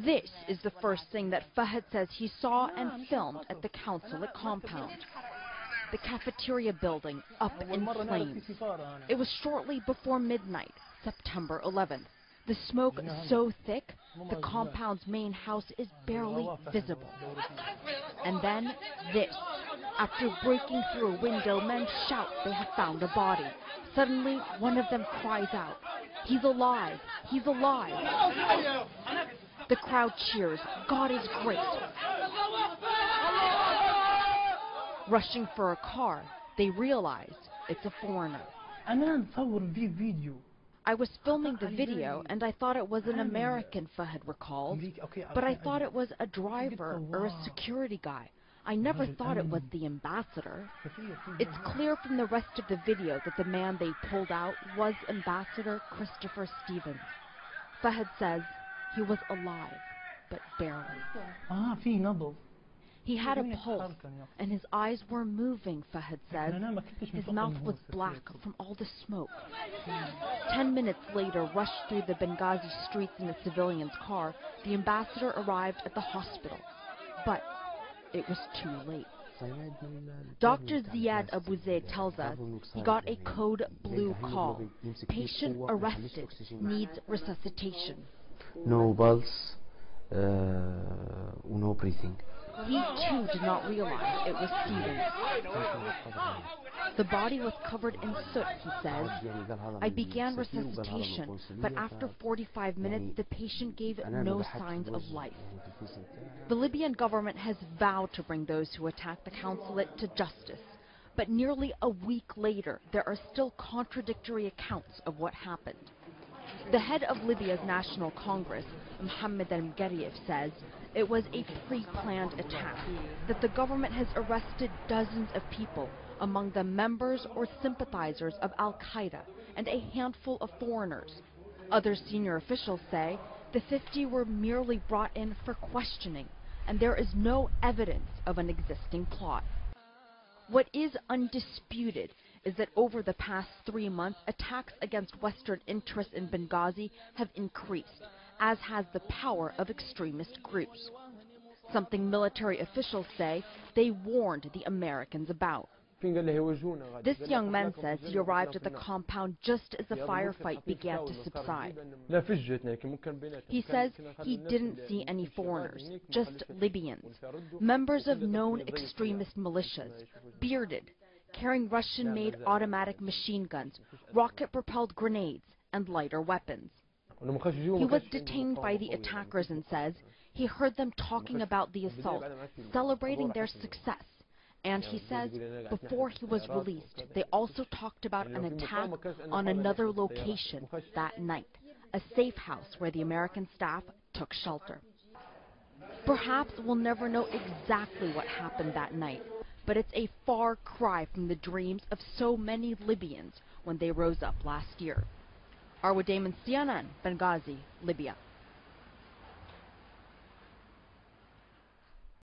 This is the first thing that Fahad says he saw and filmed at the consulate compound. The cafeteria building up in flames. It was shortly before midnight, September 11th. The smoke so thick, the compound's main house is barely visible. And then this. After breaking through a window, men shout they have found a body. Suddenly, one of them cries out, "He's alive! He's alive!" The crowd cheers, "God is great!" Rushing for a car, they realize it's a foreigner. I was filming the video and I thought it was an American, Fahad recalled, but I thought it was a driver or a security guy. I never thought it was the ambassador. It's clear from the rest of the video that the man they pulled out was Ambassador Christopher Stevens. Fahad says he was alive, but barely. He had a pulse, and his eyes were moving, Fahad says. His mouth was black from all the smoke. 10 minutes later, rushed through the Benghazi streets in a civilian's car, the ambassador arrived at the hospital. But it was too late. Dr. Ziad Abu Zaid tells us he got a code blue call. Patient arrested, needs resuscitation. No pulse, no breathing. He too did not realize it was Stevens. The body was covered in soot, he says. I began resuscitation, but after 45 minutes, the patient gave no signs of life. The Libyan government has vowed to bring those who attacked the consulate to justice. But nearly a week later, there are still contradictory accounts of what happened. The head of Libya's National Congress, Mohammed al-Mugharrif, says it was a pre-planned attack, that the government has arrested dozens of people, among them members or sympathizers of al-Qaeda, and a handful of foreigners. Other senior officials say the 50 were merely brought in for questioning, and there is no evidence of an existing plot. What is undisputed is that over the past 3 months, attacks against Western interests in Benghazi have increased, as has the power of extremist groups. Something military officials say they warned the Americans about. This young man says he arrived at the compound just as the firefight began to subside. He says he didn't see any foreigners, just Libyans, members of known extremist militias, bearded, carrying Russian-made automatic machine guns, rocket-propelled grenades, and lighter weapons. He was detained by the attackers and says he heard them talking about the assault, celebrating their success. And he says before he was released, they also talked about an attack on another location that night, a safe house where the American staff took shelter. Perhaps we'll never know exactly what happened that night, but it's a far cry from the dreams of so many Libyans when they rose up last year. Arwa Damon, CNN, Benghazi, Libya.